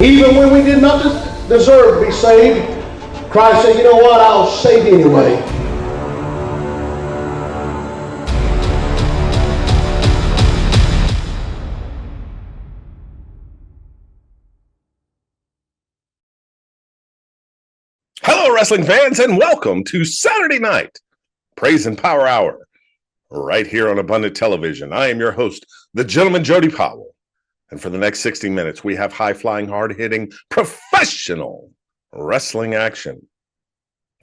Even when we did not deserve to be saved, Christ said, you know what, I'll save you anyway. Hello, wrestling fans, and welcome to Saturday Night Praise and Power Hour, right here on Abundant Television. I am your host, the gentleman Jody Powell. And for the next 60 minutes, we have high-flying, hard-hitting, professional wrestling action.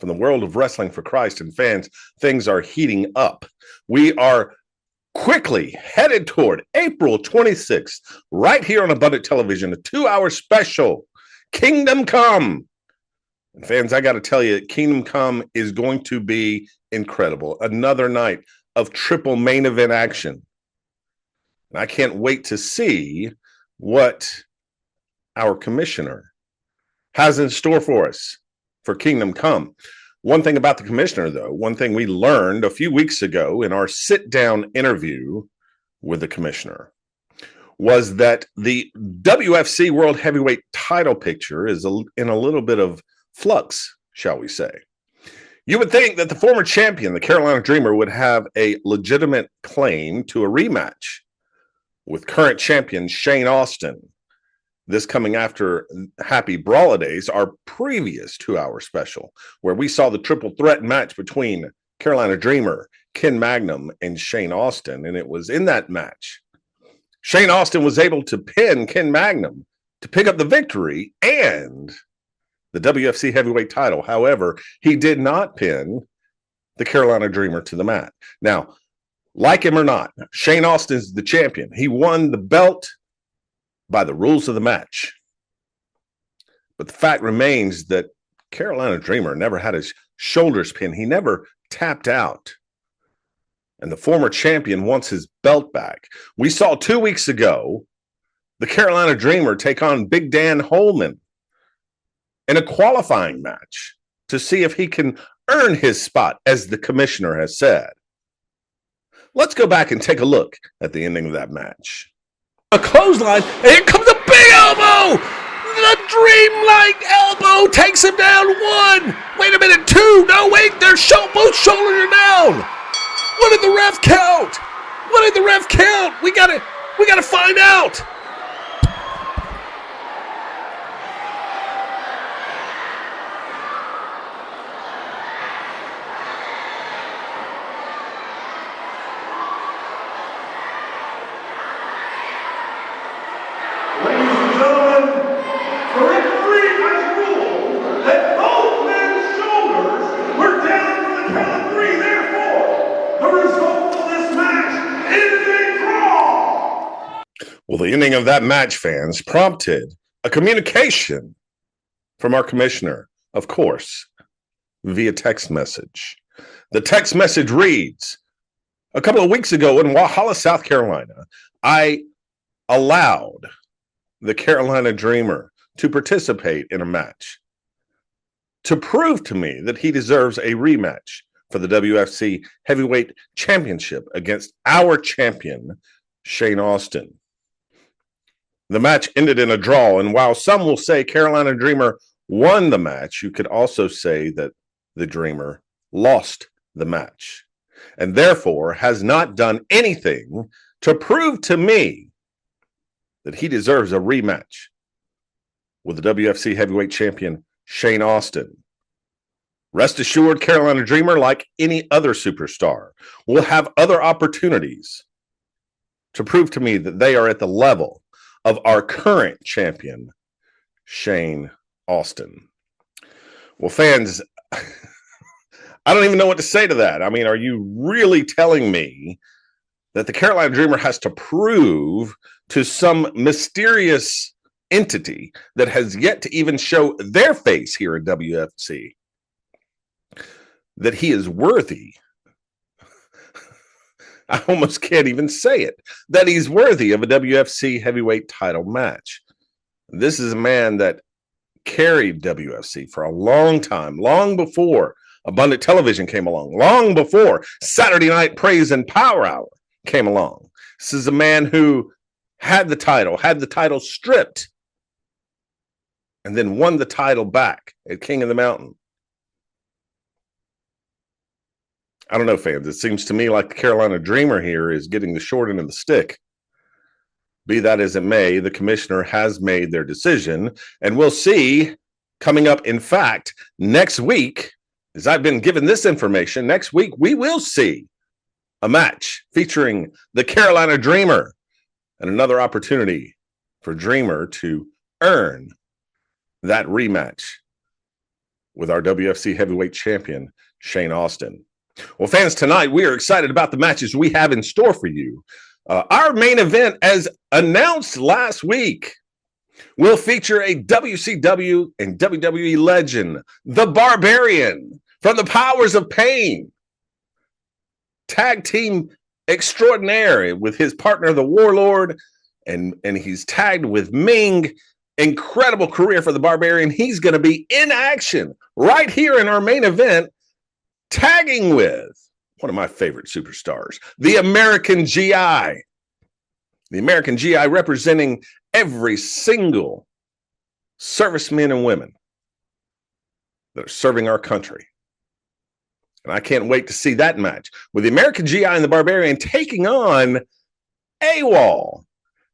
From the world of wrestling for Christ and fans, things are heating up. We are quickly headed toward April 26th, right here on Abundant Television, a 2-hour special, Kingdom Come. And fans, I got to tell you, Kingdom Come is going to be incredible. Another night of triple main event action. And I can't wait to see what our commissioner has in store for us for Kingdom Come. One thing about the commissioner, though, one thing we learned a few weeks ago in our sit-down interview with the commissioner was that the WFC World Heavyweight title picture is in a little bit of flux, shall we say. You would think that the former champion, the Carolina Dreamer, would have a legitimate claim to a rematch with current champion Shane Austin. This coming after Happy Brawlidays, our previous 2-hour special, where we saw the triple threat match between Carolina Dreamer, Ken Magnum, and Shane Austin. And it was in that match, Shane Austin was able to pin Ken Magnum to pick up the victory and the WFC heavyweight title. However, he did not pin the Carolina Dreamer to the mat. Now, like him or not, Shane Austin's the champion. He won the belt by the rules of the match. But the fact remains that Carolina Dreamer never had his shoulders pinned. He never tapped out. And the former champion wants his belt back. We saw 2 weeks ago the Carolina Dreamer take on Big Dan Holman in a qualifying match to see if he can earn his spot, as the commissioner has said. Let's go back and take a look at the ending of that match. A clothesline, and here comes a big elbow! The dreamlike elbow takes him down 1. Wait a minute, 2. No, wait, both shoulders are down. What did the ref count? What did the ref count? We gotta find out. Well, the ending of that match, fans, prompted a communication from our commissioner, of course, via text message. The text message reads, a couple of weeks ago in Walhalla, South Carolina, I allowed the Carolina Dreamer to participate in a match to prove to me that he deserves a rematch for the WFC Heavyweight Championship against our champion, Shane Austin. The match ended in a draw, and while some will say Carolina Dreamer won the match, you could also say that the Dreamer lost the match, and therefore has not done anything to prove to me that he deserves a rematch with the WFC Heavyweight Champion, Shane Austin. Rest assured, Carolina Dreamer, like any other superstar, will have other opportunities to prove to me that they are at the level of our current champion, Shane Austin. Well, fans, I don't even know what to say to that. I mean, are you really telling me that the Carolina Dreamer has to prove to some mysterious entity that has yet to even show their face here in WFC that he is worthy? I almost can't even say it, that he's worthy of a WFC heavyweight title match. This is a man that carried WFC for a long time, long before Abundant Television came along, long before Saturday Night Praise and Power Hour came along. This is a man who had the title stripped and then won the title back at King of the Mountain. I don't know, fans. It seems to me like the Carolina Dreamer here is getting the short end of the stick. Be that as it may, the commissioner has made their decision, and we'll see coming up. In fact, next week, as I've been given this information, next week we will see a match featuring the Carolina Dreamer and another opportunity for Dreamer to earn that rematch with our WFC heavyweight champion, Shane Austin. Well, fans, tonight we are excited about the matches we have in store for you. Our main event, as announced last week, will feature a WCW and WWE legend, the Barbarian, from the Powers of Pain. Tag team extraordinaire with his partner, the Warlord, and he's tagged with Ming. Incredible career for the Barbarian. He's going to be in action right here in our main event, tagging with one of my favorite superstars, the American GI. The American GI representing every single servicemen and women that are serving our country. And I can't wait to see that match with the American GI and the Barbarian taking on AWOL.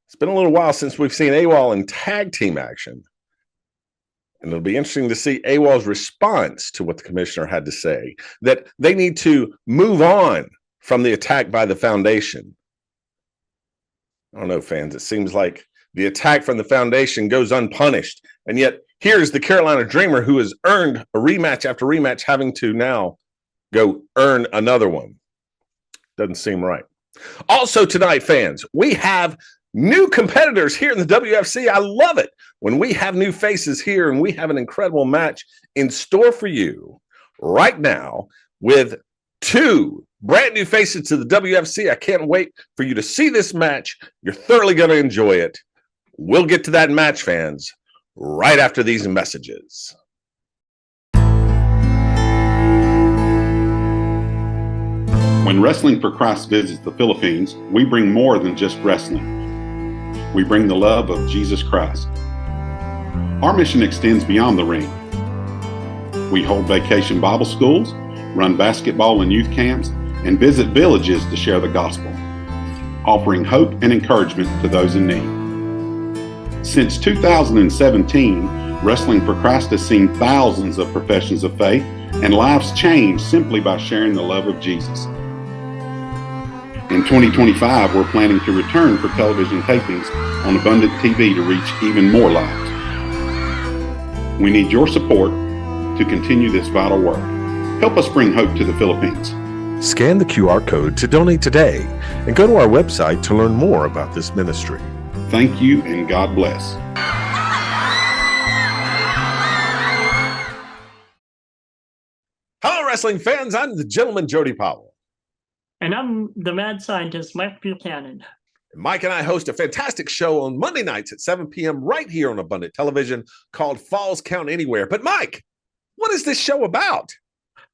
It's been a little while since we've seen AWOL in tag team action. And it'll be interesting to see AWOL's response to what the commissioner had to say, that they need to move on from the attack by the Foundation. I don't know, fans. It seems like the attack from the Foundation goes unpunished. And yet here's the Carolina Dreamer, who has earned a rematch after rematch, having to now go earn another one. Doesn't seem right. Also tonight, fans, we have new competitors here in the WFC. I love it when we have new faces here, and we have an incredible match in store for you right now with two brand new faces to the WFC. I can't wait for you to see this match. You're thoroughly going to enjoy it. We'll get to that match, fans, right after these messages. When Wrestling for Christ visits the Philippines, we bring more than just wrestling. We bring the love of Jesus Christ. Our mission extends beyond the ring. We hold vacation Bible schools, run basketball and youth camps, and visit villages to share the gospel, offering hope and encouragement to those in need. Since 2017, Wrestling for Christ has seen thousands of professions of faith and lives changed simply by sharing the love of Jesus. In 2025, we're planning to return for television tapings on Abundant TV to reach even more lives. We need your support to continue this vital work. Help us bring hope to the Philippines. Scan the QR code to donate today and go to our website to learn more about this ministry. Thank you and God bless. Hello, wrestling fans. I'm the gentleman, Jody Powell. And I'm the mad scientist, Mike Buchanan. Mike and I host a fantastic show on Monday nights at 7 p.m. right here on Abundant Television called Falls Count Anywhere. But Mike, what is this show about?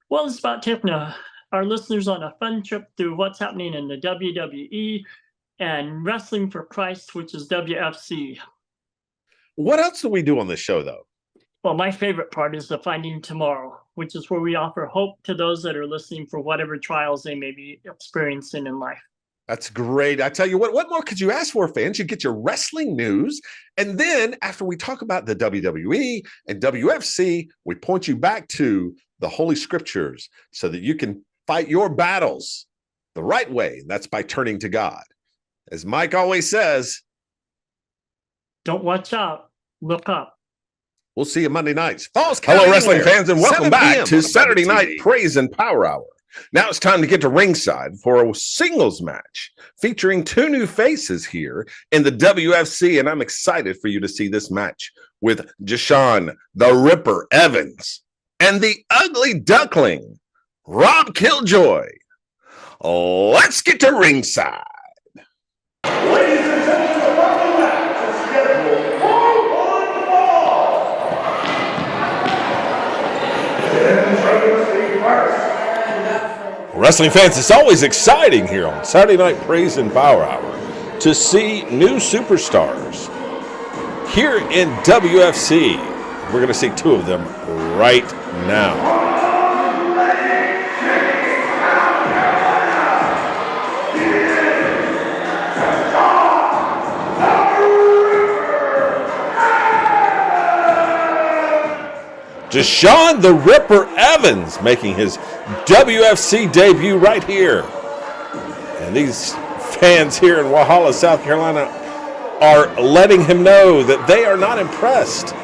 Well, it's about taking our listeners on a fun trip through what's happening in the WWE and Wrestling for Christ, which is WFC. What else do we do on this show, though? Well, my favorite part is the Finding Tomorrow, which is where we offer hope to those that are listening for whatever trials they may be experiencing in life. That's great. I tell you what more could you ask for, fans? You get your wrestling news. And then after we talk about the WWE and WFC, we point you back to the Holy Scriptures so that you can fight your battles the right way. That's by turning to God. As Mike always says, don't watch out, look up. We'll see you Monday nights. Hello, wrestling fans, and welcome back to Saturday Night Praise and Power Hour. Now it's time to get to ringside for a singles match featuring two new faces here in the WFC, and I'm excited for you to see this match with Jashawn the Ripper Evans and the Ugly Duckling, Rob Killjoy. Let's get to ringside. Ladies and gentlemen, the following match is scheduled for one fall. Introducing first. Wrestling fans, it's always exciting here on Saturday Night Praise and Power Hour to see new superstars here in WFC. We're going to see two of them right now. Deshaun the Ripper Evans making his WFC debut right here. And these fans here in Walhalla, South Carolina are letting him know that they are not impressed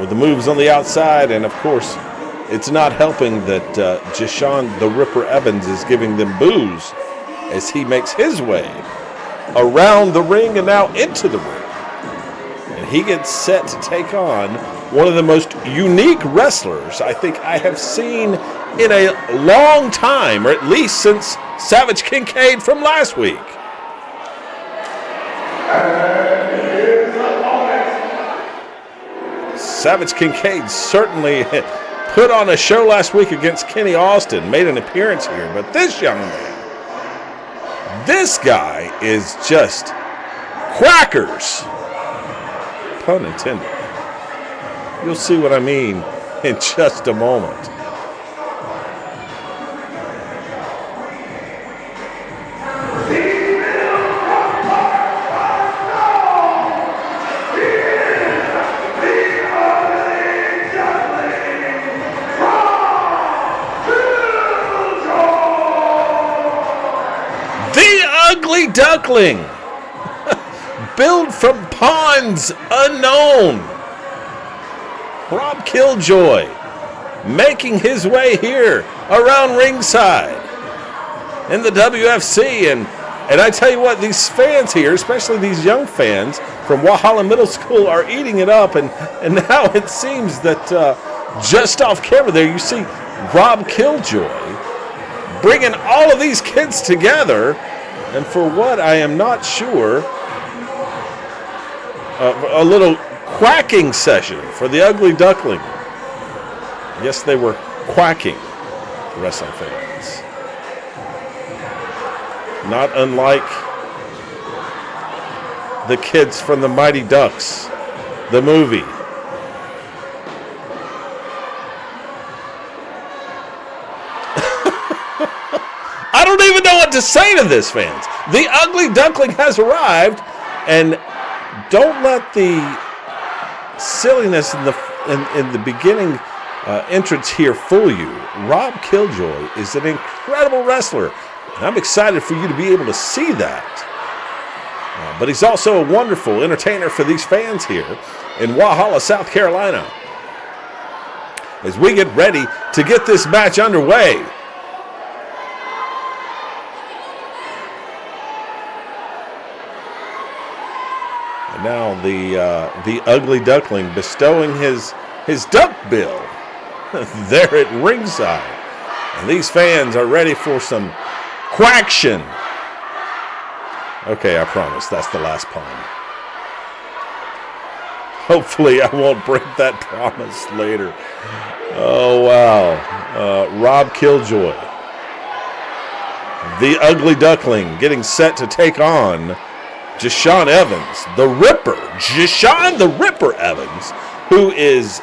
with the moves on the outside. And of course, it's not helping that Deshaun the Ripper Evans is giving them boos as he makes his way around the ring and now into the ring. And he gets set to take on one of the most unique wrestlers I think I have seen in a long time, or at least since Savage Kincaid from last week. Savage Kincaid certainly put on a show last week against Kenny Austin, made an appearance here, but this young man, this guy is just crackers. Pun intended. You'll see what I mean in just a moment. The Ugly Duckling. Billed from ponds unknown. Rob Killjoy making his way here around ringside in the WFC. And I tell you what, these fans here, especially these young fans from Walhalla Middle School, are eating it up. And now it seems that just off camera there, you see Rob Killjoy bringing all of these kids together. And for what I am not sure, a little quacking session for the Ugly Duckling. Yes, they were quacking, wrestling fans. Not unlike the kids from the Mighty Ducks, the movie. I don't even know what to say to this, fans. The Ugly Duckling has arrived, and don't let the silliness in the beginning entrance here fool you. Rob Killjoy is an incredible wrestler, and I'm excited for you to be able to see that. But he's also a wonderful entertainer for these fans here in Walhalla, South Carolina. As we get ready to get this match underway. And now the Ugly Duckling bestowing his duck bill there at ringside. And these fans are ready for some quaction. Okay, I promise that's the last pun. Hopefully I won't break that promise later. Oh, wow. Rob Killjoy. The Ugly Duckling getting set to take on Deshaun Evans, the Ripper. Deshaun the Ripper Evans, who is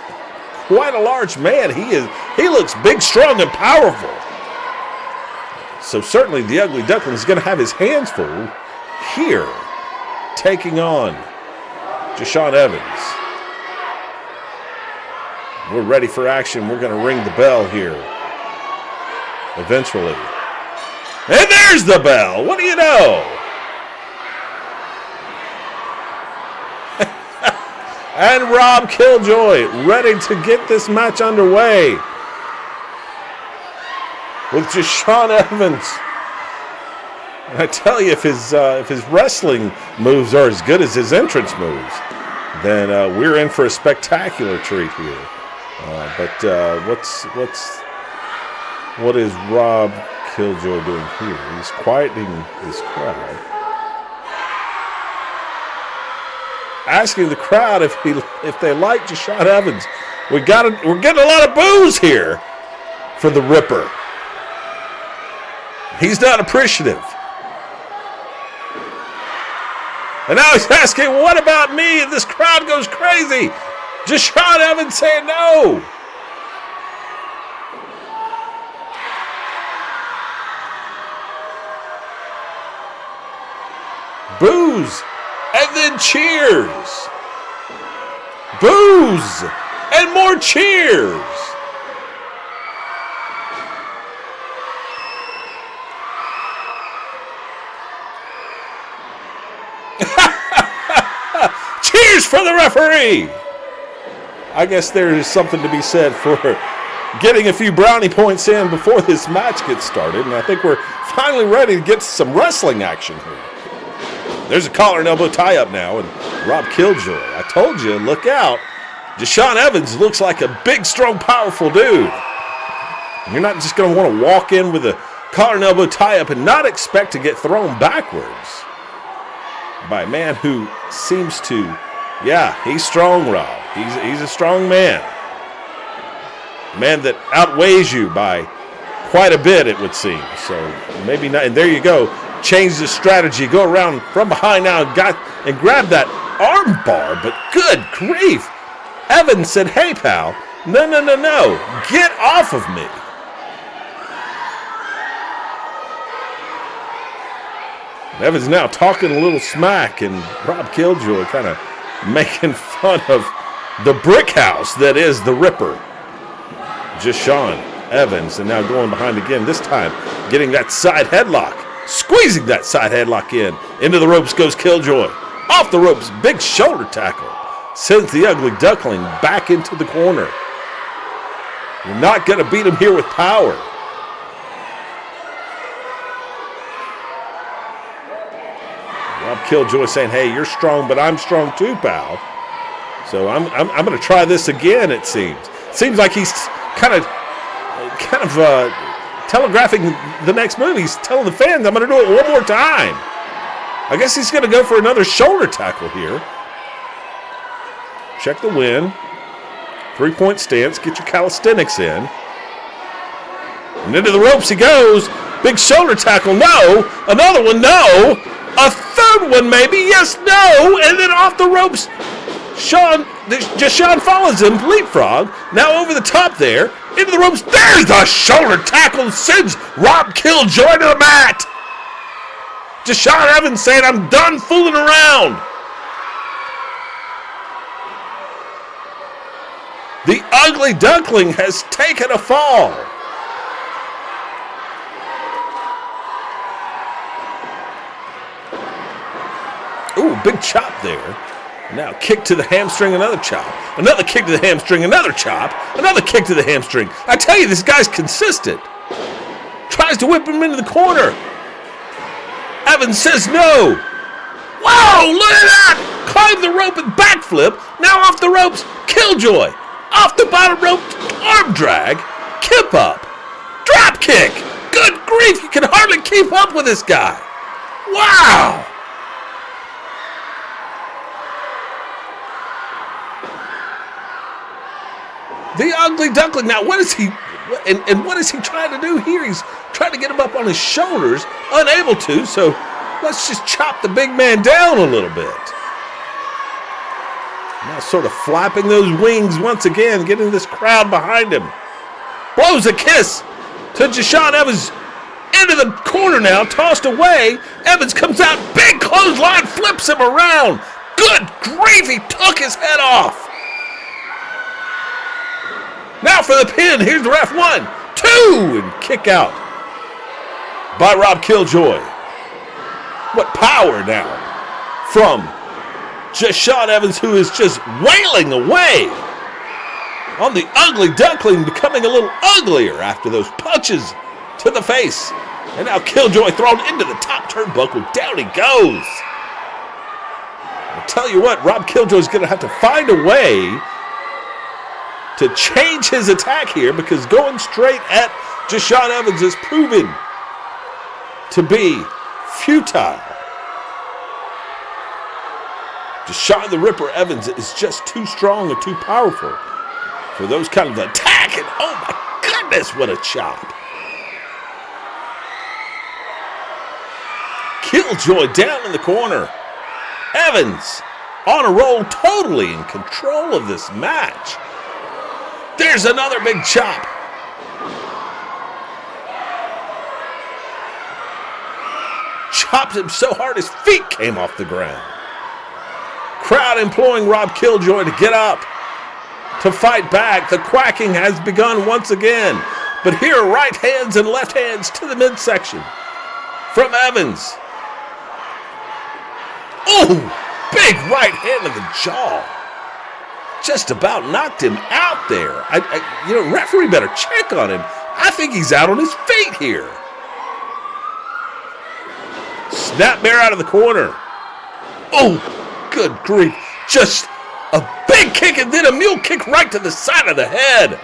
quite a large man. He looks big, strong, and powerful. So certainly the Ugly Duckling is going to have his hands full here, taking on Deshaun Evans. We're ready for action. We're going to ring the bell here eventually. And there's the bell. What do you know? And Rob Killjoy ready to get this match underway with Deshaun Evans. And I tell you, if his wrestling moves are as good as his entrance moves, then we're in for a spectacular treat here. What is Rob Killjoy doing here? He's quieting his crowd, asking the crowd if they like Deshaun Evans. We're getting a lot of boos here for the Ripper. He's not appreciative. And now he's asking, what about me? And this crowd goes crazy. Deshaun Evans saying no. Boos and then cheers. Boos and more cheers. Cheers for the referee. I guess there is something to be said for getting a few brownie points in before this match gets started, and I think we're finally ready to get some wrestling action here. There's a collar and elbow tie-up now, and Rob Killjoy. I told you, look out. Deshaun Evans looks like a big, strong, powerful dude. You're not just going to want to walk in with a collar and elbow tie-up and not expect to get thrown backwards by a man who seems to, yeah, he's strong, Rob. He's a strong man. A man that outweighs you by quite a bit, it would seem. So maybe not. And there you go. Change the strategy. Go around from behind now and grab that arm bar. But good grief. Evans said, hey, pal, no. Get off of me. Evans now talking a little smack, and Rob Killjoy kind of making fun of the brick house that is the Ripper. Deshaun Evans, and now going behind again, this time getting that side headlock, squeezing that side headlock in. Into the ropes goes Killjoy. Off the ropes, big shoulder tackle. Sends the Ugly Duckling back into the corner. You're not going to beat him here with power. Rob Killjoy saying, hey, you're strong, but I'm strong too, pal. So I'm going to try this again, it seems. Seems like he's kind of telegraphing the next move. He's telling the fans, I'm going to do it one more time. I guess he's going to go for another shoulder tackle here. Check the win. 3-point stance. Get your calisthenics in. And into the ropes he goes. Big shoulder tackle. No. Another one. No. A third one maybe. Yes. No. And then off the ropes. Deshaun follows him. Leapfrog. Now over the top there. Into the ropes. There's the shoulder tackle. Sends Rob Killjoy to the mat. Deshaun Evans saying, I'm done fooling around. The Ugly Duckling has taken a fall. Ooh, big chop there. Now kick to the hamstring, another chop. Another kick to the hamstring, another chop. Another kick to the hamstring. I tell you, this guy's consistent. Tries to whip him into the corner. Evans says no. Whoa, look at that. Climb the rope and backflip. Now off the ropes, Killjoy. Off the bottom rope, arm drag, kip up, drop kick. Good grief, you can hardly keep up with this guy. Wow. The Ugly Duckling. Now, what is he, and what is he trying to do here? He's trying to get him up on his shoulders, unable to, so let's just chop the big man down a little bit. Now sort of flapping those wings once again, getting this crowd behind him. Blows a kiss to Deshaun Evans into the corner now, tossed away. Evans comes out, big clothesline, flips him around. Good grief, he took his head off. Now for the pin, here's the ref, 1, 2, and kick out by Rob Killjoy. What power now from Deshaun Evans, who is just wailing away on the Ugly Duckling, becoming a little uglier after those punches to the face. And now Killjoy thrown into the top turnbuckle. Down he goes. I'll tell you what, Rob Killjoy's going to have to find a way to change his attack here, because going straight at Deshaun Evans is proven to be futile. Deshaun the Ripper Evans is just too strong and too powerful for those kind of attack. And oh my goodness, what a chop. Killjoy down in the corner. Evans on a roll, totally in control of this match. There's another big chop. Chopped him so hard his feet came off the ground. Crowd imploring Rob Killjoy to get up, to fight back. The quacking has begun once again. But here are right hands and left hands to the midsection from Evans. Oh, big right hand to the jaw. Just about knocked him out there. Referee better check on him. I think he's out on his feet here. Snapmare out of the corner. Oh, good grief. Just a big kick and then a mule kick right to the side of the head.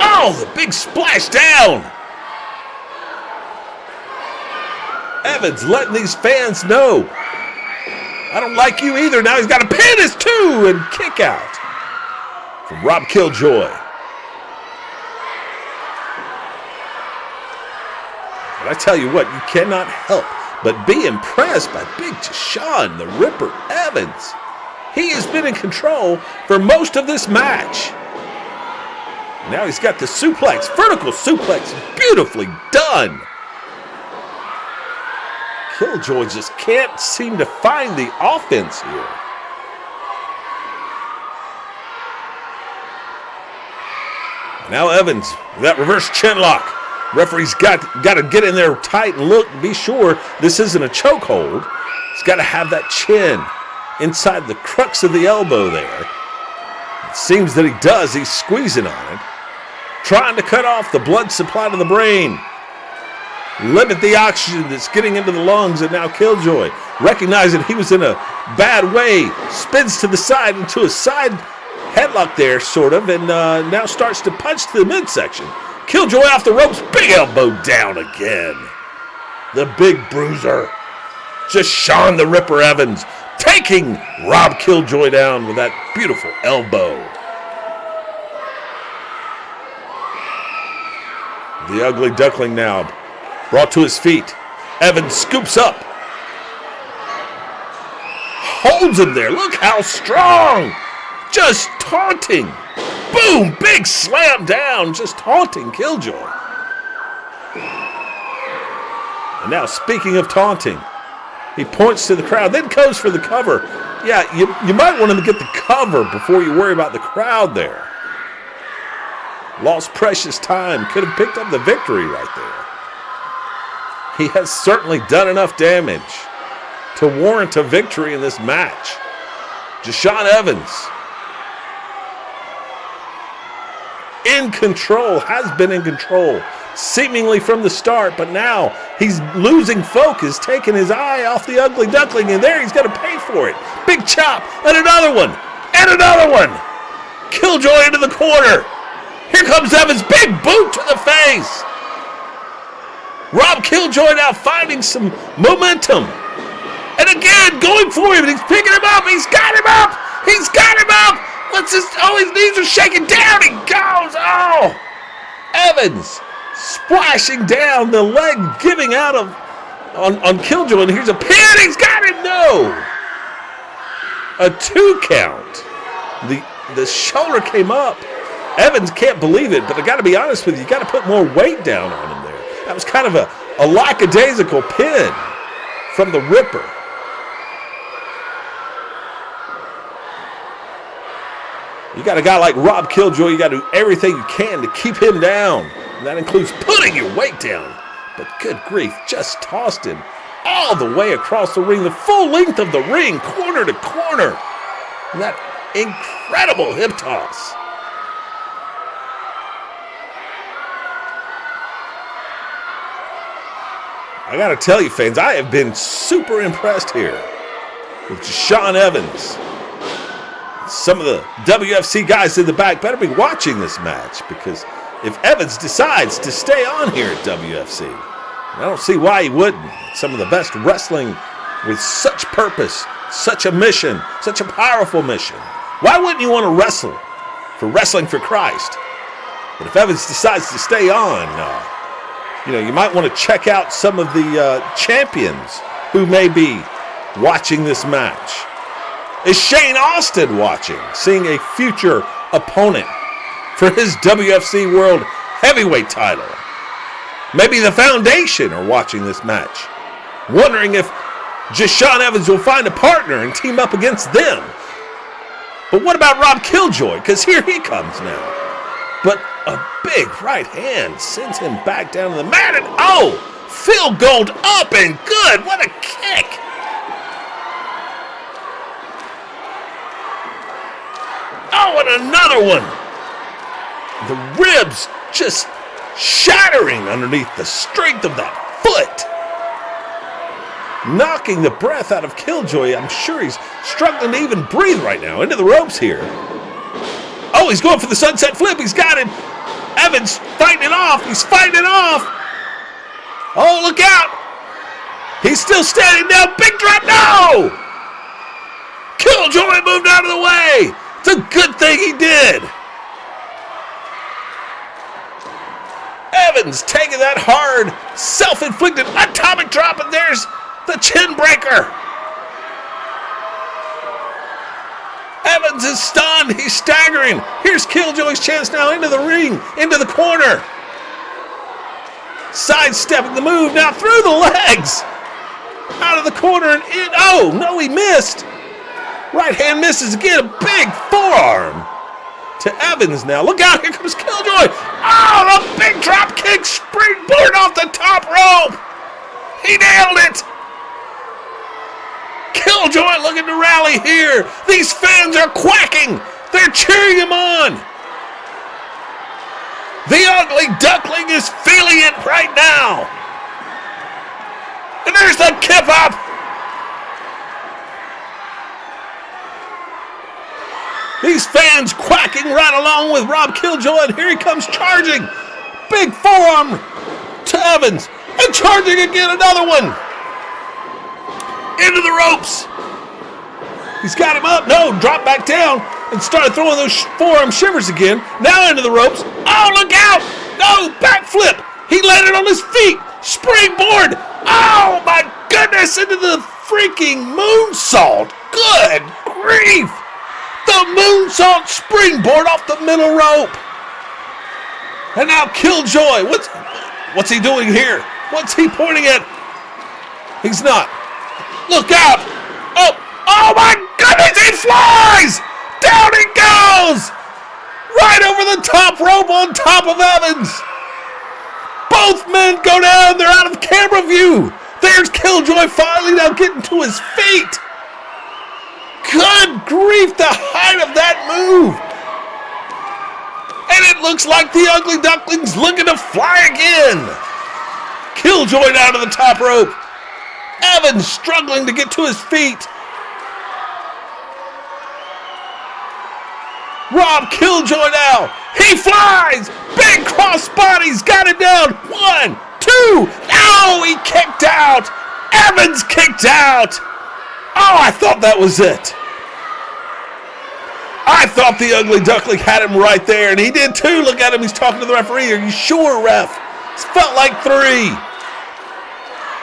Oh, the big splash down. Evans letting these fans know, I don't like you either. Now he's got a pin his two and kick out from Rob Killjoy. But I tell you what, you cannot help but be impressed by Big Deshaun, the Ripper Evans. He has been in control for most of this match. Now he's got the suplex, vertical suplex, beautifully done. Killjoy just can't seem to find the offense here. Now Evans, that reverse chin lock. Referee's got to get in there tight and look, be sure this isn't a chokehold. He's got to have that chin inside the crux of the elbow there. It seems that he does. He's squeezing on it, trying to cut off the blood supply to the brain, limit the oxygen that's getting into the lungs. And now Killjoy, recognizing he was in a bad way, spins to the side into a side headlock there, sort of, and now starts to punch to the midsection. Killjoy off the ropes, big elbow down again. The big bruiser, Deshaun the Ripper Evans, taking Rob Killjoy down with that beautiful elbow. The Ugly Duckling now brought to his feet. Evans scoops up, holds him there. Look how strong, just taunting. Boom! Big slam down, just taunting Killjoy. And now, speaking of taunting, he points to the crowd, then goes for the cover. Yeah, you might want him to get the cover before you worry about the crowd there. Lost precious time. Could have picked up the victory right there. He has certainly done enough damage to warrant a victory in this match. Deshaun Evans, in control, has been in control, seemingly from the start, but now he's losing focus, taking his eye off the Ugly Duckling, and there he's going to pay for it. Big chop, and another one, and another one. Killjoy into the corner. Here comes Evans, big boot to the face. Rob Killjoy now finding some momentum, and again going for him, and he's picking him up. He's got him up. He's got him up. What's this? Oh, his knees are shaking down. He goes. Oh, Evans splashing down, the leg giving out of on Killjoy, and here's a pin. He's got him. No, a 2 count. The shoulder came up. Evans can't believe it, but I got to be honest with you, got to put more weight down on him there. That was kind of a lackadaisical pin from the Ripper. You got a guy like Rob Killjoy, you got to do everything you can to keep him down. And that includes putting your weight down. But good grief, just tossed him all the way across the ring, the full length of the ring, corner to corner. And that incredible hip toss. I got to tell you, fans, I have been super impressed here with Deshaun Evans. Some of the WFC guys in the back better be watching this match, because if Evans decides to stay on here at WFC, I don't see why he wouldn't. Some of the best wrestling with such purpose, such a mission, such a powerful mission. Why wouldn't you want to wrestle for Wrestling for Christ? But if Evans decides to stay on, you might want to check out some of the champions who may be watching this match. Is Shane Austin watching, seeing a future opponent for his WFC World Heavyweight title? Maybe the Foundation are watching this match, wondering if just Sean Evans will find a partner and team up against them. But what about Rob Killjoy? Because here he comes now. But a big right hand sends him back down to the mat, and oh, field goal up and good. What a kick. Oh, and another one. The ribs just shattering underneath the strength of that foot. Knocking the breath out of Killjoy. I'm sure he's struggling to even breathe right now. Into the ropes here. Oh, he's going for the sunset flip. He's got it. Evans fighting it off. He's fighting it off. Oh, look out. He's still standing down. Big drop. No! Killjoy moved out of the way. It's a good thing he did. Evans taking that hard, self-inflicted atomic drop, and there's the chin breaker. Evans is stunned. He's staggering. Here's Killjoy's chance now into the ring, into the corner. Sidestepping the move now through the legs. Out of the corner and in. Oh, no, he missed. Right hand misses again. A big forearm to Evans now. Look out. Here comes Killjoy. Oh, the big drop kick springboard off the top rope. He nailed it. Killjoy looking to rally here. These fans are quacking. They're cheering him on. The Ugly Duckling is feeling it right now. And there's the kip up. These fans quacking right along with Rob Killjoy, and here he comes charging. Big forearm to Evans, and charging again, another one. Into the ropes. He's got him up. No, dropped back down and started throwing those forearm shivers again. Now into the ropes. Oh, look out. No, backflip. He landed on his feet. Springboard. Oh, my goodness, into the freaking moonsault. Good grief. The moonsault springboard off the middle rope. And now Killjoy. What's he doing here? What's he pointing at? He's not. Look out. Oh my goodness, he flies. Down he goes. Right over the top rope on top of Evans. Both men go down. They're out of camera view. There's Killjoy finally now getting to his feet. Good grief, the height of that move. And it looks like the Ugly Duckling's looking to fly again. Killjoy down to the top rope. Evans struggling to get to his feet. Rob Killjoy now. He flies. Big cross bodies. Got it down. 1, 2. No, he kicked out. Evans kicked out. Oh, I thought that was it. I thought the Ugly Duckling had him right there, and he did too. Look at him. He's talking to the referee. Are you sure, ref? It felt like 3.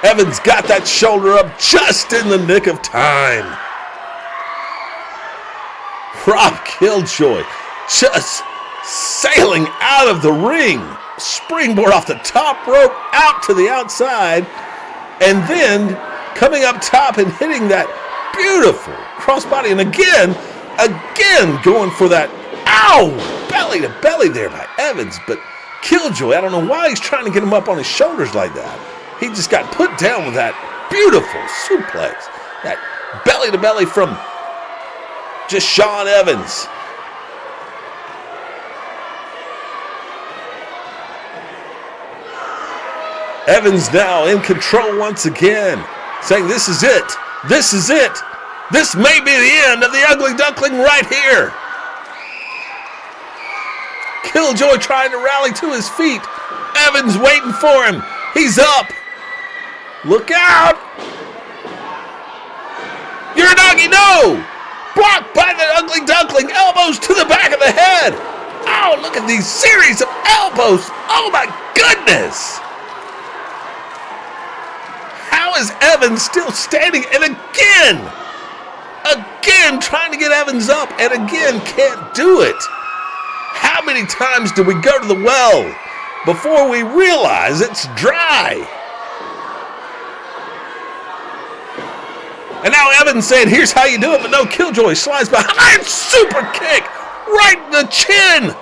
Evans got that shoulder up just in the nick of time. Rob Killjoy just sailing out of the ring. Springboard off the top rope out to the outside. And then coming up top and hitting that beautiful crossbody. And again going for that, ow, belly to belly there by Evans. But Killjoy, I don't know why he's trying to get him up on his shoulders like that. He just got put down with that beautiful suplex. That belly to belly from just Sean Evans. Evans now in control once again, saying this is it. This is it. This may be the end of the Ugly Duckling right here. Killjoy trying to rally to his feet. Evans waiting for him. He's up. Look out. Uranagi, no. Blocked by the Ugly Duckling. Elbows to the back of the head. Oh, look at these series of elbows. Oh, my goodness. How is Evans still standing? And again, again trying to get Evans up, and again can't do it. How many times do we go to the well before we realize it's dry? And now Evans saying, here's how you do it, but no, Killjoy slides behind, super kick right in the chin.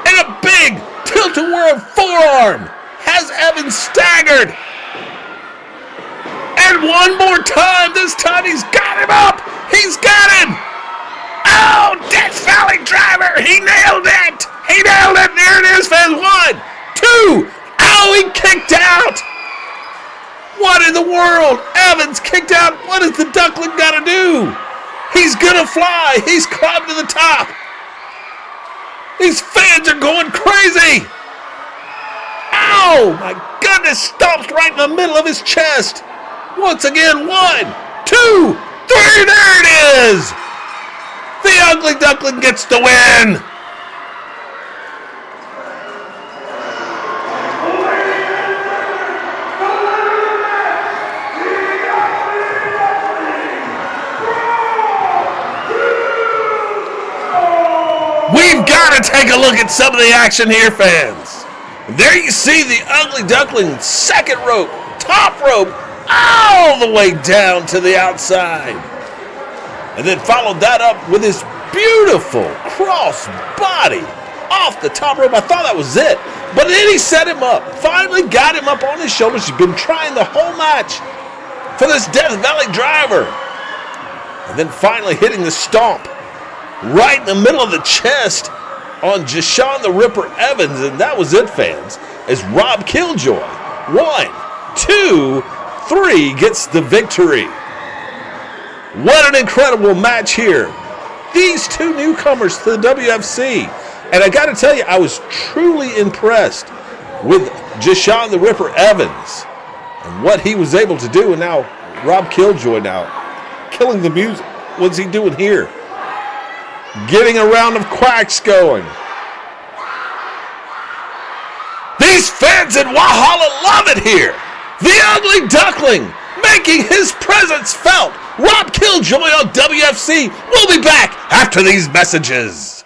And a big tilt-a-whirl forearm has Evans staggered. And one more time, this time he's got him up. He's got him. Oh, Death Valley Driver, he nailed it. He nailed it. There it is, fans. 1, 2. Oh, he kicked out. What in the world? Evans kicked out. What has the Duckling got to do? He's going to fly. He's climbed to the top. These fans are going crazy. Ow, my goodness. Stomps right in the middle of his chest. Once again, 1, 2, 3. There it is. The Ugly Duckling gets the win. We've got to take a look at some of the action here, fans. There you see the Ugly Duckling second rope, top rope, all the way down to the outside. And then followed that up with his beautiful cross body off the top rope. I thought that was it. But then he set him up. Finally got him up on his shoulders. He's been trying the whole match for this Death Valley Driver. And then finally hitting the stomp right in the middle of the chest on Jashawn the Ripper Evans. And that was it, fans, as Rob Killjoy, 1, 2, 3 gets the victory. What an incredible match here. These two newcomers to the WFC. And I got to tell you, I was truly impressed with Jashawn the Ripper Evans and what he was able to do. And now Rob Killjoy now killing the music. What's he doing here? Getting a round of quacks going. These fans in Walhalla love it here. The Ugly Duckling making his presence felt. Rob Killjoy on WFC. We'll be back after these messages.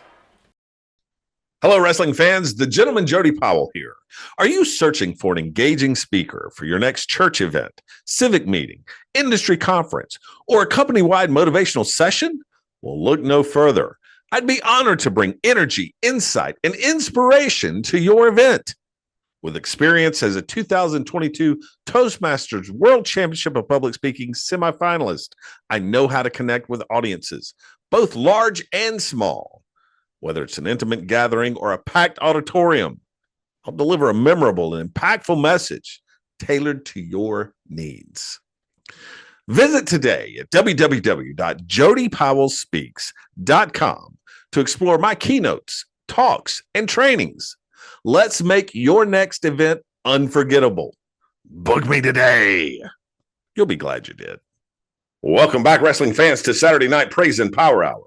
Hello, wrestling fans. The Gentleman Jody Powell here. Are you searching for an engaging speaker for your next church event, civic meeting, industry conference, or a company-wide motivational session? Well, look no further. I'd be honored to bring energy, insight, and inspiration to your event. With experience as a 2022 Toastmasters World Championship of Public Speaking semifinalist, I know how to connect with audiences, both large and small. Whether it's an intimate gathering or a packed auditorium, I'll deliver a memorable and impactful message tailored to your needs. Visit today at www.jodypowellspeaks.com to explore my keynotes, talks, and trainings. Let's make your next event unforgettable. Book me today. You'll be glad you did. Welcome back, wrestling fans, to Saturday Night Praise and Power Hour.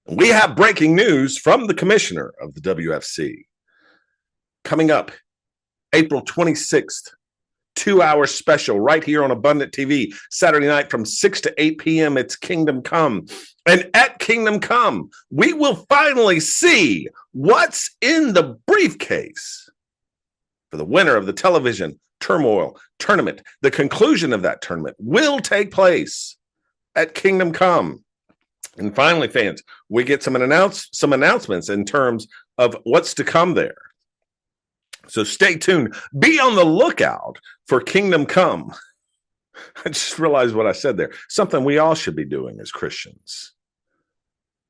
We have breaking news from the commissioner of the WFC. Coming up, April 26th, 2-hour special right here on Abundant TV, Saturday night from 6 to 8 p.m. It's Kingdom Come. And at Kingdom Come, we will finally see what's in the briefcase for the winner of the television turmoil tournament. The conclusion of that tournament will take place at Kingdom Come. And finally, fans, we get some announcements in terms of what's to come there. So stay tuned. Be on the lookout for Kingdom Come. I just realized what I said there. Something we all should be doing as Christians.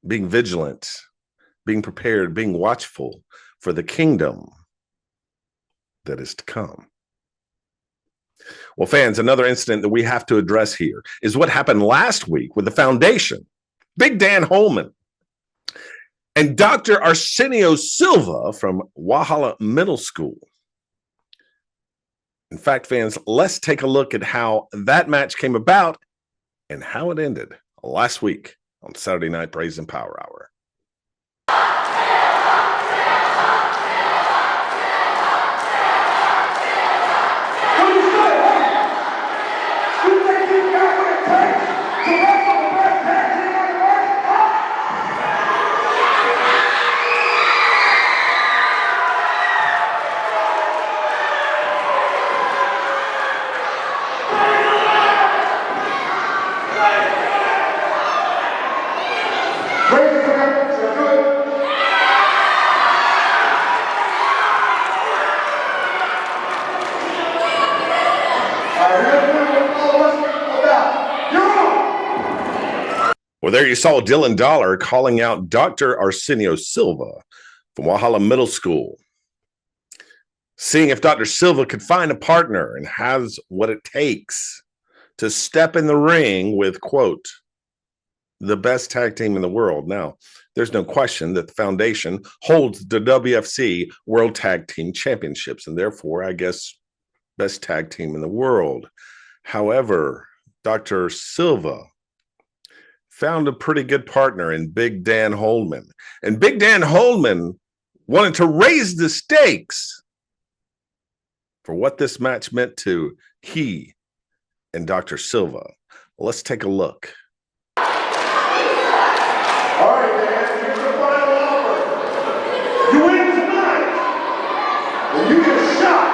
Being vigilant, being prepared, being watchful for the kingdom that is to come. Well, fans, another incident that we have to address here is what happened last week with the foundation. Big Dan Holman and Dr. Arsenio Silva from Walhalla Middle School. In fact, fans, let's take a look at how that match came about and how it ended last week on Saturday Night Praise and Power Hour. there you saw Dylan Dollar calling out Dr. Arsenio Silva from Walhalla Middle School, seeing if Dr. Silva could find a partner and has what it takes to step in the ring with, quote, the best tag team in the world. Now, there's no question that the foundation holds the WFC World Tag Team Championships, and therefore, I guess, best tag team in the world. However, Dr. Silva found a pretty good partner in Big Dan Holman. And Big Dan Holman wanted to raise the stakes for what this match meant to he and Dr. Silva. Let's take a look. All right, man, here's the final offer. You win tonight, and you get a shot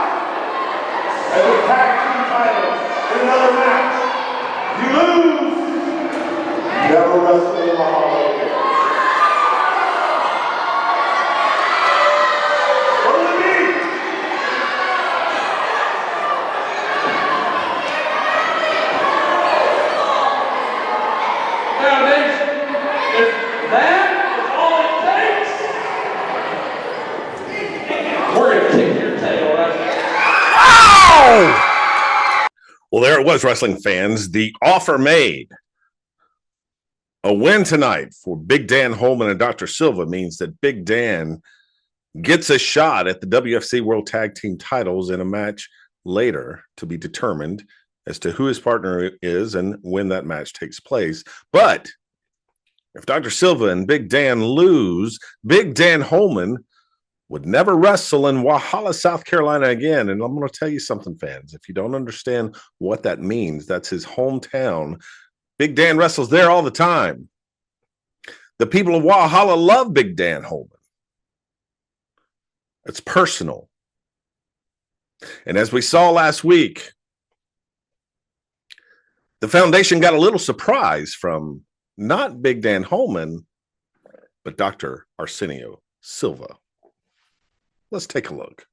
at the tag team titles in another match. You lose, you never wrestle in the Hall again. What do you mean? Foundation, if that is all it takes, we're going to kick your tail right now. Well, there it was, wrestling fans. The offer made. A win tonight for Big Dan Holman and Dr. Silva means that Big Dan gets a shot at the WFC World Tag Team titles in a match later to be determined as to who his partner is and when that match takes place. But if Dr. Silva and Big Dan lose, Big Dan Holman would never wrestle in Walhalla, South Carolina again. And I'm going to tell you something, fans. If you don't understand what that means, that's his hometown. Big Dan wrestles there all the time. The people of Walhalla love Big Dan Holman. It's personal. And as we saw last week, the foundation got a little surprise from not Big Dan Holman, but Dr. Arsenio Silva. Let's take a look.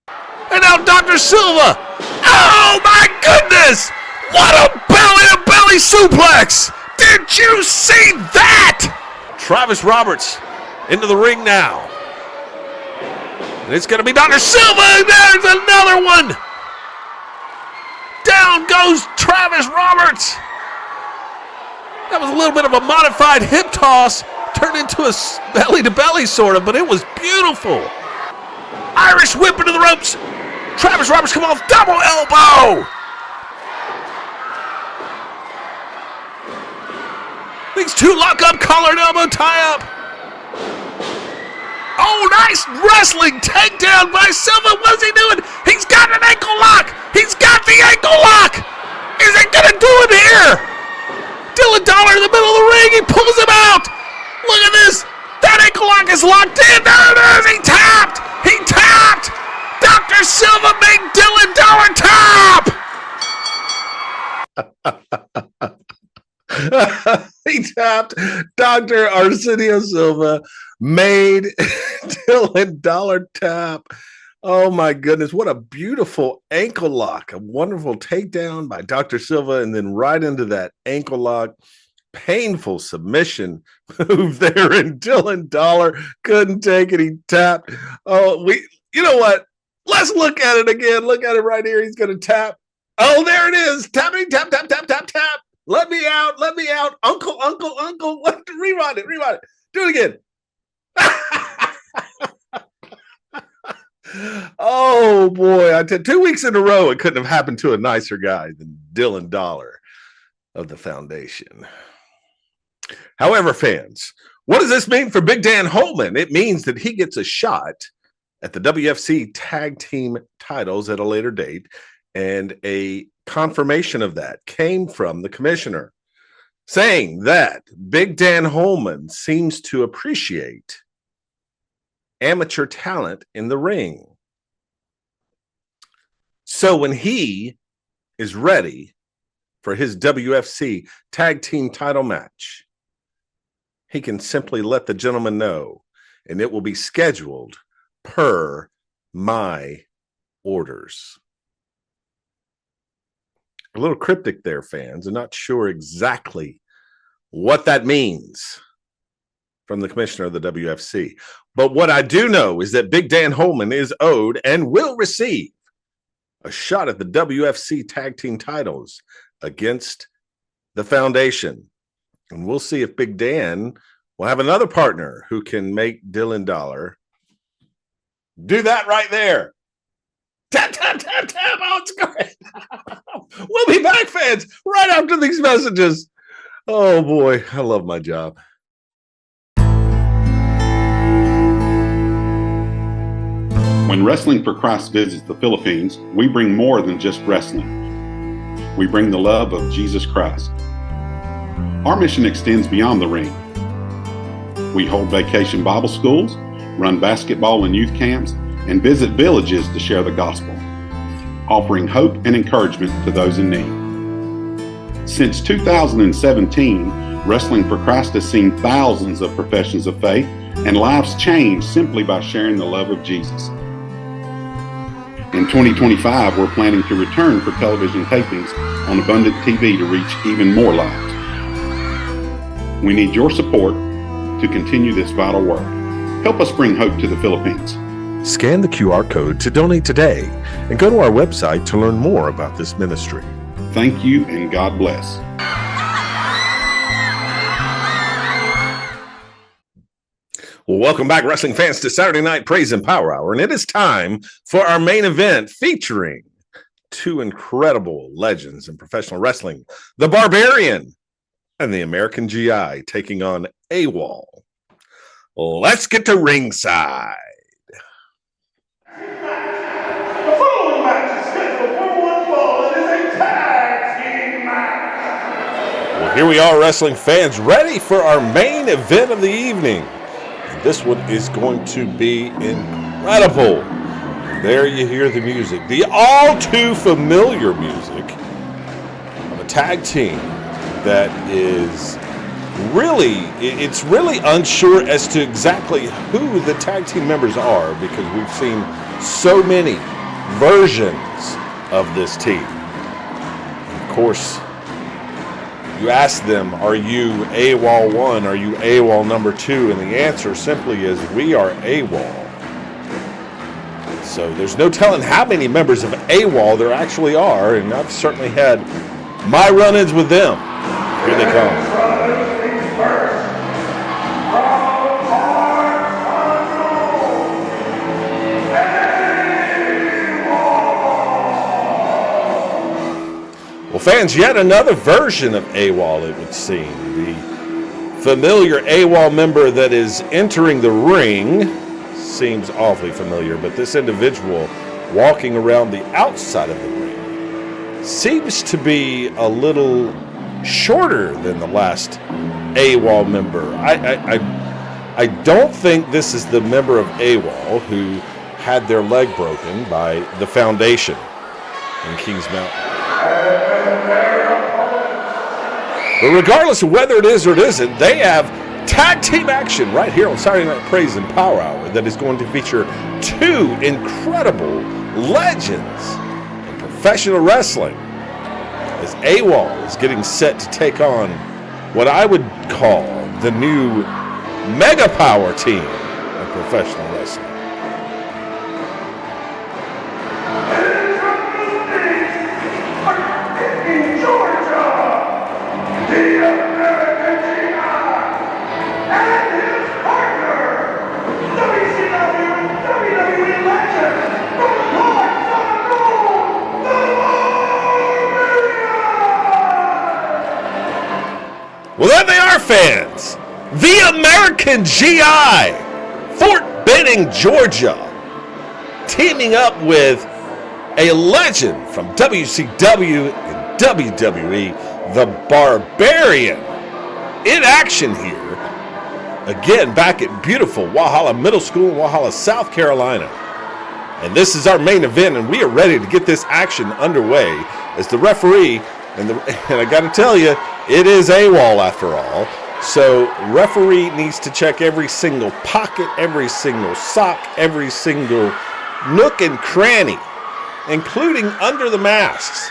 And now Dr. Silva. Oh my goodness! What a belly-to-belly suplex! Did you see that? Travis Roberts into the ring now. And it's going to be Dr. Silva. There's another one. Down goes Travis Roberts. That was a little bit of a modified hip toss, turned into a belly-to-belly sort of, but it was beautiful. Irish whip into the ropes. Travis Roberts come off, double elbow. These two lock up, collar and elbow tie up. Oh, nice wrestling takedown by Silva. What is he doing? He's got an ankle lock. He's got the ankle lock. Is he going to do it here? Dylan Dollar in the middle of the ring. He pulls him out. Look at this. That ankle lock is locked in. There it is. He tapped. He tapped. Dr. Silva made Dylan Dollar tap. He tapped. Dr. Arsenio Silva made Dylan Dollar tap. Oh my goodness, what a beautiful ankle lock. A wonderful takedown by Dr. Silva, and then right into that ankle lock. Painful submission move there, and Dylan Dollar couldn't take it. He tapped. Oh, you know what? Let's look at it again. Look at it right here. He's going to tap. Oh, there it is. Tapping, tap, tap, tap, tap, tap. Let me out. Let me out. Uncle. What? Rewind it. Do it again. Oh, boy. 2 weeks in a row, it couldn't have happened to a nicer guy than Dylan Dollar of the foundation. However, fans, what does this mean for Big Dan Holman? It means that he gets a shot at the WFC tag team titles at a later date, and a confirmation of that came from the commissioner, saying that Big Dan Holman seems to appreciate amateur talent in the ring. So when he is ready for his WFC tag team title match, he can simply let the gentleman know, and it will be scheduled per my orders. A little cryptic there, fans. I'm not sure exactly what that means from the commissioner of the WFC. But what I do know is that Big Dan Holman is owed and will receive a shot at the WFC tag team titles against the Foundation. And we'll see if Big Dan will have another partner who can make Dylan Dollar do that right there. Tap, tap, tap, tap. Oh, it's great. We'll be back, fans, right after these messages. Oh, boy. I love my job. When Wrestling for Christ visits the Philippines, we bring more than just wrestling. We bring the love of Jesus Christ. Our mission extends beyond the ring. We hold vacation Bible schools, run basketball and youth camps, and visit villages to share the gospel, offering hope and encouragement to those in need. Since 2017, Wrestling for Christ has seen thousands of professions of faith and lives changed simply by sharing the love of Jesus. In 2025, we're planning to return for television tapings on Abundant TV to reach even more lives. We need your support to continue this vital work. Help us bring hope to the Philippines. Scan the QR code to donate today and go to our website to learn more about this ministry. Thank you and God bless. Well, welcome back, wrestling fans, to Saturday Night Praise and Power Hour. And it is time for our main event featuring two incredible legends in professional wrestling, the Barbarian and the American GI, taking on AWOL. Let's get to ringside. The following match is scheduled for one fall. It is a tag team match. Well, here we are, wrestling fans, ready for our main event of the evening. This one is going to be incredible. There you hear the music, the all too familiar music of a tag team that is it's really unsure as to exactly who the tag team members are, because we've seen so many versions of this team. And of course, you ask them, are you AWOL 1? Are you AWOL number 2? And the answer simply is, we are AWOL. So there's no telling how many members of AWOL there actually are, and I've certainly had my run-ins with them. Here they come. Well, fans, yet another version of AWOL, it would seem. The familiar AWOL member that is entering the ring seems awfully familiar, but this individual walking around the outside of the ring seems to be a little shorter than the last AWOL member. I don't think this is the member of AWOL who had their leg broken by the Foundation in Kings Mountain. But regardless of whether it is or it isn't, they have tag team action right here on Saturday Night Praise and Power Hour that is going to feature two incredible legends in professional wrestling, as AWOL is getting set to take on what I would call the new mega power team of professional wrestling. In Georgia, the American GI and his partner, WCW and WWE legend from parts unknown, the Barbarian! Well, there they are, fans. The American GI, Fort Benning, Georgia, teaming up with a legend from WCW and WWE, the Barbarian, in action here, again back at beautiful Walhalla Middle School in Walhalla, South Carolina. And this is our main event, and we are ready to get this action underway as the referee, and I got to tell you, it is AWOL after all. So referee needs to check every single pocket, every single sock, every single nook and cranny, including under the masks,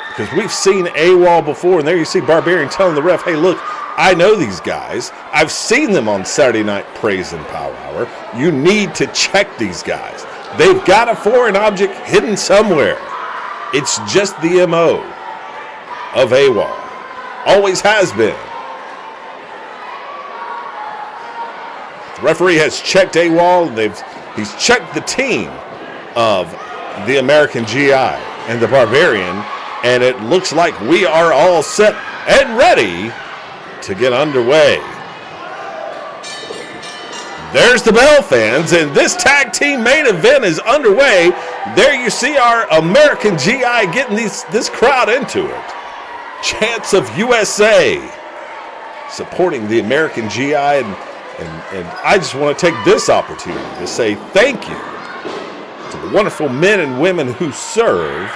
because we've seen AWOL before. And there you see Barbarian telling the ref, hey, look, I know these guys. I've seen them on Saturday Night Praise and Power Hour. You need to check these guys. They've got a foreign object hidden somewhere. It's just the MO of AWOL. Always has been. The referee has checked AWOL, and he's checked the team of the American GI and the Barbarian, and it looks like we are all set and ready to get underway. There's the bell, fans, and this tag team main event is underway. There you see our American GI getting this crowd into it. Chants of USA supporting the American GI, and I just want to take this opportunity to say thank you to the wonderful men and women who serve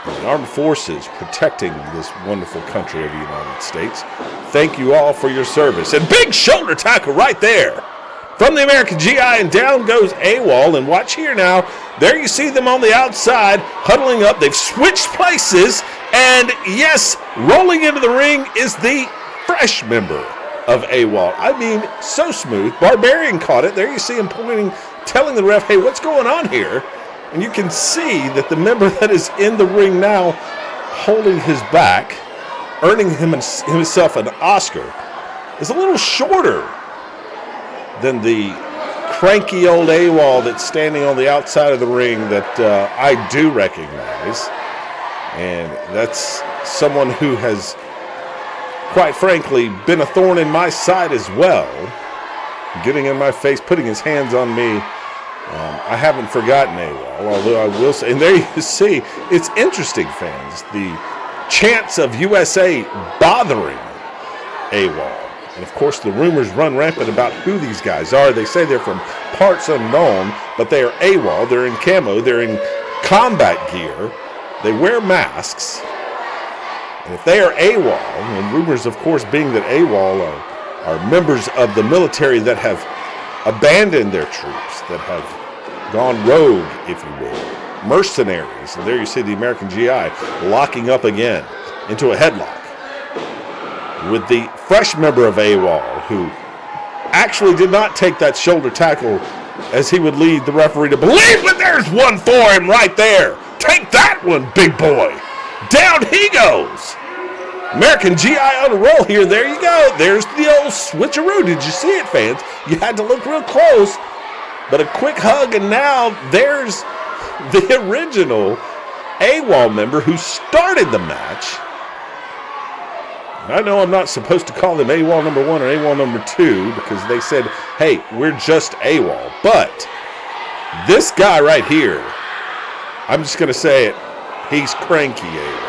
in the armed forces protecting this wonderful country of the United States. Thank you all for your service. And big shoulder tackle right there from the American GI, and down goes AWOL. And watch here now. There you see them on the outside huddling up. They've switched places. And yes, rolling into the ring is the fresh member of AWOL. I mean, so smooth. Barbarian caught it. There you see him pointing, telling the ref, hey, what's going on here? And you can see that the member that is in the ring now, holding his back, earning himself an Oscar, is a little shorter than the cranky old AWOL that's standing on the outside of the ring that I do recognize. And that's someone who has, quite frankly, been a thorn in my side as well. Getting in my face, putting his hands on me. I haven't forgotten AWOL, although I will say, and there you see, it's interesting, fans, the chants of USA bothering AWOL. And of course, the rumors run rampant about who these guys are. They say they're from parts unknown, but they are AWOL. They're in camo. They're in combat gear. They wear masks. And if they are AWOL, and rumors, of course, being that AWOL are members of the military that have abandoned their troops, that have gone rogue, if you will, mercenaries. And there you see the American GI locking up again into a headlock with the fresh member of AWOL, who actually did not take that shoulder tackle as he would lead the referee to believe, but there's one for him right there. Take that one, big boy. Down he goes. American GI on a roll here. There you go. There's the old switcheroo. Did you see it, fans? You had to look real close. But a quick hug, and now there's the original AWOL member who started the match. And I know I'm not supposed to call them AWOL number 1 or AWOL number 2 because they said, hey, we're just AWOL. But this guy right here, I'm just going to say it, he's cranky AWOL.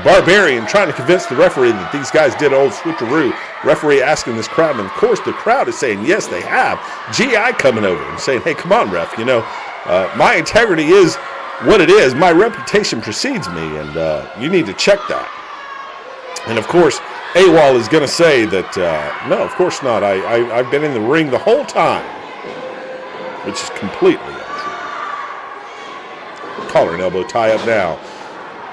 Barbarian trying to convince the referee that these guys did old switcheroo. Referee asking this crowd, and of course the crowd is saying, yes, they have. GI coming over and saying, hey, come on, ref, you know, my integrity is what it is. My reputation precedes me, and you need to check that. And of course, AWOL is going to say that, no, of course not. I've been in the ring the whole time, which is completely untrue. Collar and elbow tie up now.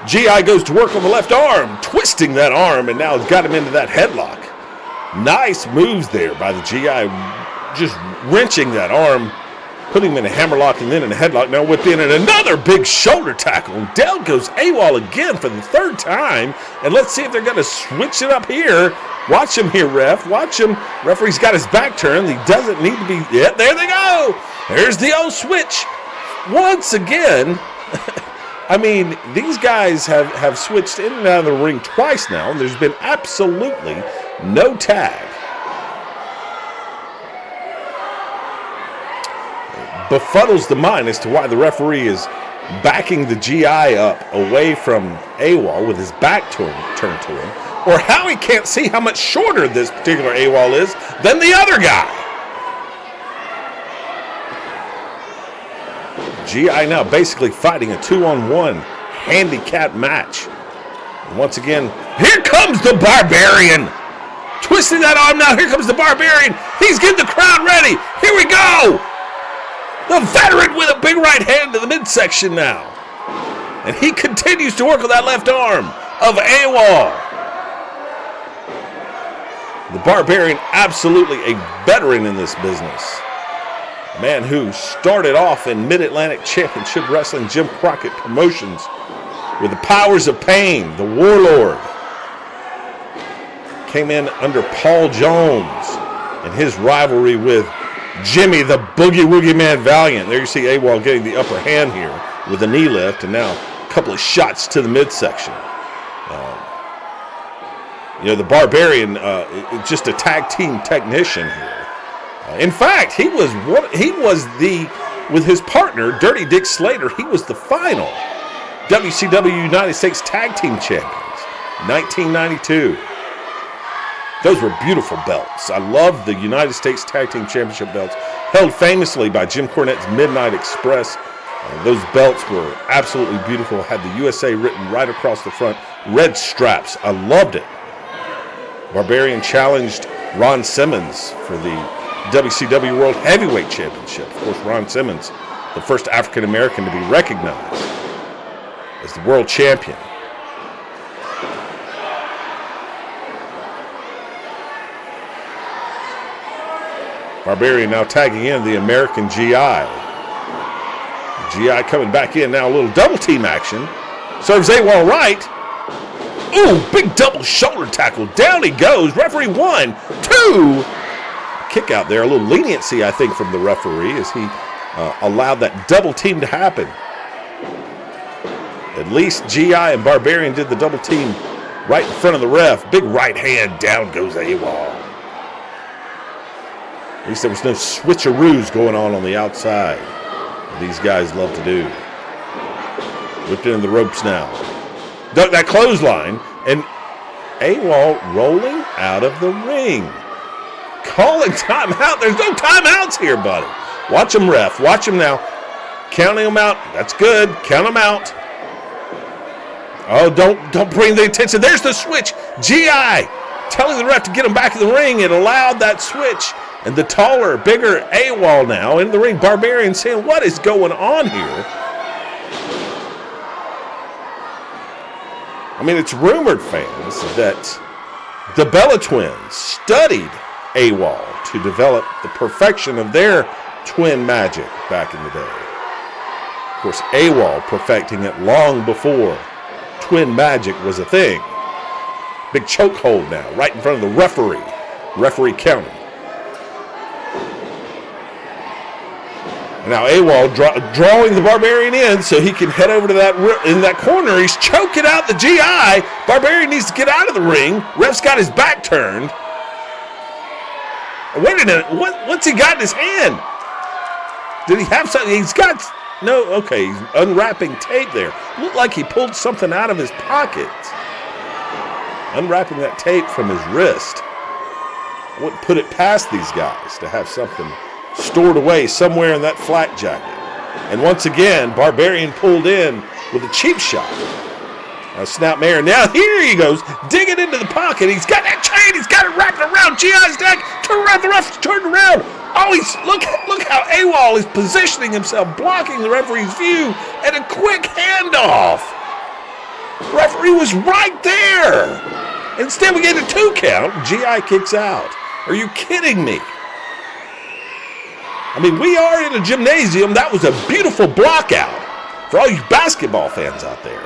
GI goes to work on the left arm, twisting that arm, and now has got him into that headlock. Nice moves there by the GI, just wrenching that arm, putting him in a hammerlock and then in a headlock. Now whip in and another big shoulder tackle. And down goes AWOL again for the third time. And let's see if they're going to switch it up here. Watch him here, ref. Watch him. Referee's got his back turned. He doesn't need to be. Yeah, there they go. There's the old switch. Once again. I mean, these guys have switched in and out of the ring twice now, and there's been absolutely no tag. Befuddles the mind as to why the referee is backing the GI up away from AWOL with his back turned to him, or how he can't see how much shorter this particular AWOL is than the other guy. GI now basically fighting a 2-on-1 handicap match. And once again, here comes the Barbarian. Twisting that arm now, here comes the Barbarian. He's getting the crowd ready. Here we go. The veteran with a big right hand to the midsection now. And he continues to work with that left arm of AWOL. The Barbarian, absolutely a veteran in this business. A man who started off in Mid-Atlantic Championship Wrestling, Jim Crockett Promotions, with the Powers of Pain, the Warlord. Came in under Paul Jones and his rivalry with Jimmy, the Boogie Woogie Man Valiant. There you see AWOL getting the upper hand here with a knee lift, and now a couple of shots to the midsection. The Barbarian, just a tag team technician here. In fact, he was with his partner, Dirty Dick Slater, he was the final WCW United States Tag Team Champions, 1992. Those were beautiful belts. I love the United States Tag Team Championship belts, held famously by Jim Cornette's Midnight Express. Those belts were absolutely beautiful, had the USA written right across the front, red straps. I loved it. Barbarian challenged Ron Simmons for the WCW World Heavyweight Championship. Of course, Ron Simmons, the first African American to be recognized as the world champion. Barbarian now tagging in the American GI. GI coming back in now, a little double team action. Serves AWOL right. Ooh, big double shoulder tackle. Down he goes. Referee 1, 2. Kick out there. A little leniency, I think, from the referee as he allowed that double team to happen. At least GI and Barbarian did the double team right in front of the ref. Big right hand. Down goes AWOL. At least there was no switcheroos going on the outside. These guys love to do. Whipped in the ropes now. That clothesline, and AWOL rolling out of the ring. Calling timeout. There's no timeouts here, buddy. Watch him, ref. Watch him now. Counting him out. That's good. Count him out. Oh, don't bring the attention. There's the switch. GI telling the ref to get him back in the ring. It allowed that switch. And the taller, bigger AWOL now in the ring. Barbarian saying, what is going on here? I mean, it's rumored, fans, that the Bella Twins studied AWOL to develop the perfection of their twin magic back in the day. Of course, AWOL perfecting it long before twin magic was a thing. Big chokehold now, right in front of the referee. Referee counting. Now AWOL drawing the Barbarian in so he can head over to that corner. He's choking out the GI. Barbarian needs to get out of the ring. Ref's got his back turned. Wait a minute. What's he got in his hand? Did he have something? He's got... No, okay. He's unwrapping tape there. Looked like he pulled something out of his pocket. Unwrapping that tape from his wrist. I wouldn't put it past these guys to have something stored away somewhere in that flak jacket. And once again, Barbarian pulled in with a cheap shot. Snap Mare. Now here he goes, digging into the pocket. He's got that chain. He's got it wrapped around GI's neck. Turn around. The ref's turned around. Oh, look how AWOL is positioning himself, blocking the referee's view, and a quick handoff. The referee was right there. Instead, we get a 2 count. GI kicks out. Are you kidding me? I mean, we are in a gymnasium. That was a beautiful block out for all you basketball fans out there.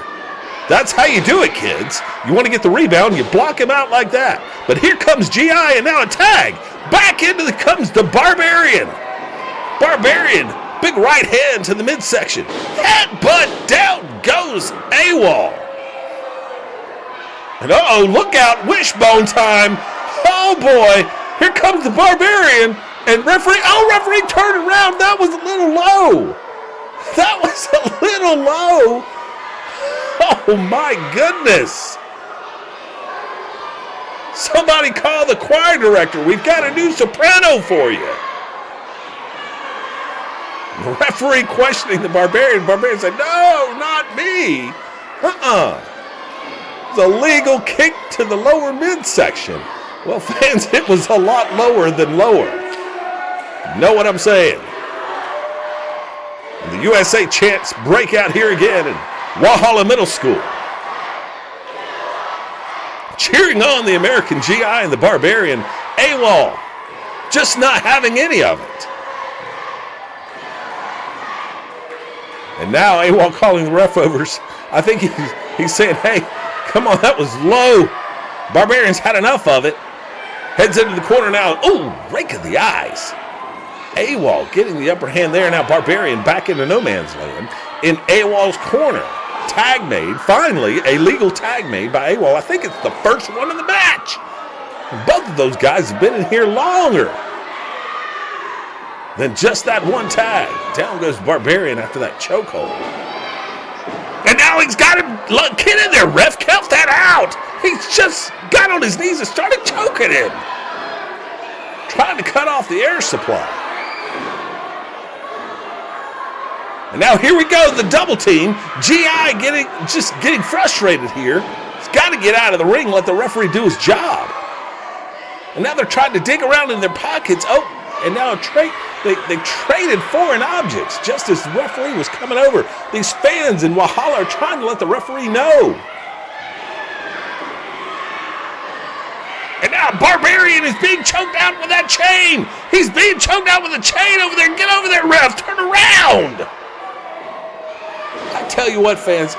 That's how you do it, kids. You want to get the rebound, you block him out like that. But here comes GI, and now a tag. Back comes the Barbarian. Barbarian, big right hand to the midsection. Headbutt, down goes AWOL. And look out, wishbone time. Oh boy, here comes the Barbarian. And referee turned around. That was a little low. That was a little low. Oh my goodness. Somebody call the choir director. We've got a new soprano for you. The referee questioning the Barbarian. Barbarian said, no, not me. It's a legal kick to the lower midsection. Well, fans, it was a lot lower than lower. You know what I'm saying? And the USA chants break out here again in Walhalla Middle School. cheering on the American GI and the Barbarian. AWOL just not having any of it. And now AWOL calling the ref overs. I think he's saying, hey, come on, that was low. Barbarian's had enough of it. Heads into the corner now. Ooh, rake of the eyes. AWOL getting the upper hand there. Now Barbarian back into no man's land in AWOL's corner. Tag made, finally, a legal tag made by AWOL. I think it's the first one in the match. And both of those guys have been in here longer than just that one tag. Down goes Barbarian after that chokehold. And now he's got him, get in there, ref, count that out. He's just got on his knees and started choking him. Trying to cut off the air supply. And now here we go, the double team. GI getting frustrated here. He's got to get out of the ring, let the referee do his job. And now they're trying to dig around in their pockets. Oh, and now they traded foreign objects just as the referee was coming over. These fans in Walhalla are trying to let the referee know. And now Barbarian is being choked out with that chain. He's being choked out with a chain over there. Get over there, ref. Turn around. I tell you what, fans,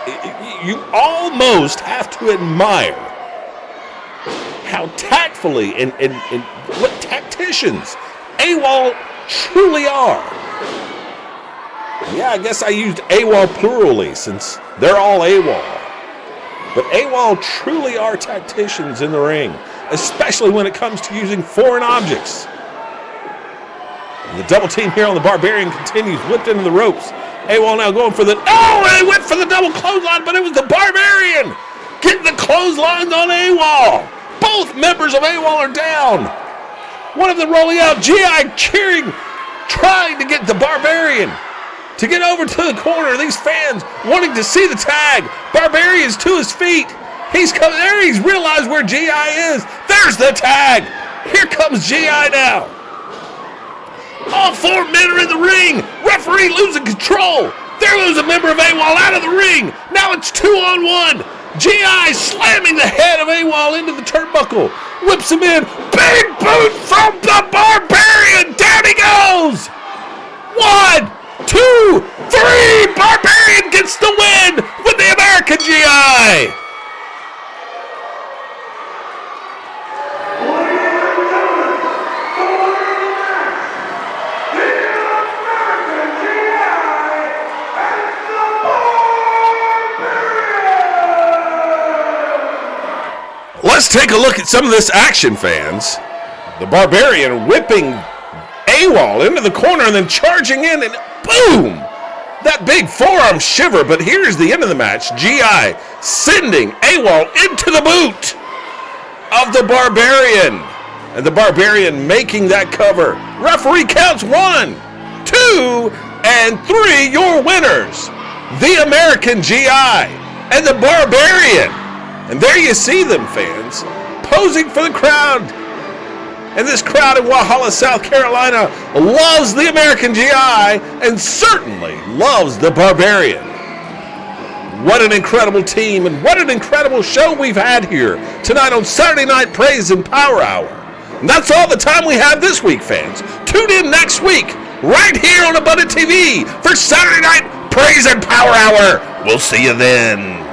you almost have to admire how tactfully and what tacticians AWOL truly are. Yeah, I guess I used AWOL plurally since they're all AWOL. But AWOL truly are tacticians in the ring, especially when it comes to using foreign objects. And the double team here on the Barbarian continues, whipped into the ropes. AWOL now going for the, oh, they went for the double clothesline, but it was the Barbarian getting the clotheslines on AWOL. Both members of AWOL are down. One of them rolling out, GI cheering, trying to get the Barbarian to get over to the corner. These fans wanting to see the tag. Barbarian's to his feet. He's coming there. He's realized where GI is. There's the tag. Here comes GI now. All four men are in the ring. Referee losing control. There goes a member of AWOL out of the ring. Now it's 2-on-1. GI slamming the head of AWOL into the turnbuckle. Whips him in. Big boot from the Barbarian. Down he goes. 1, 2, 3. Barbarian gets the win with the American GI. Let's take a look at some of this action, fans. The Barbarian whipping AWOL into the corner and then charging in and boom! That big forearm shiver, but here's the end of the match. GI sending AWOL into the boot of the Barbarian. And the Barbarian making that cover. Referee counts 1, 2, and 3. Your winners, the American GI and the Barbarian. And there you see them, fans, posing for the crowd. And this crowd in Walhalla, South Carolina loves the American GI and certainly loves the Barbarian. What an incredible team and what an incredible show we've had here tonight on Saturday Night Praise and Power Hour. And that's all the time we have this week, fans. Tune in next week right here on Abundant TV for Saturday Night Praise and Power Hour. We'll see you then.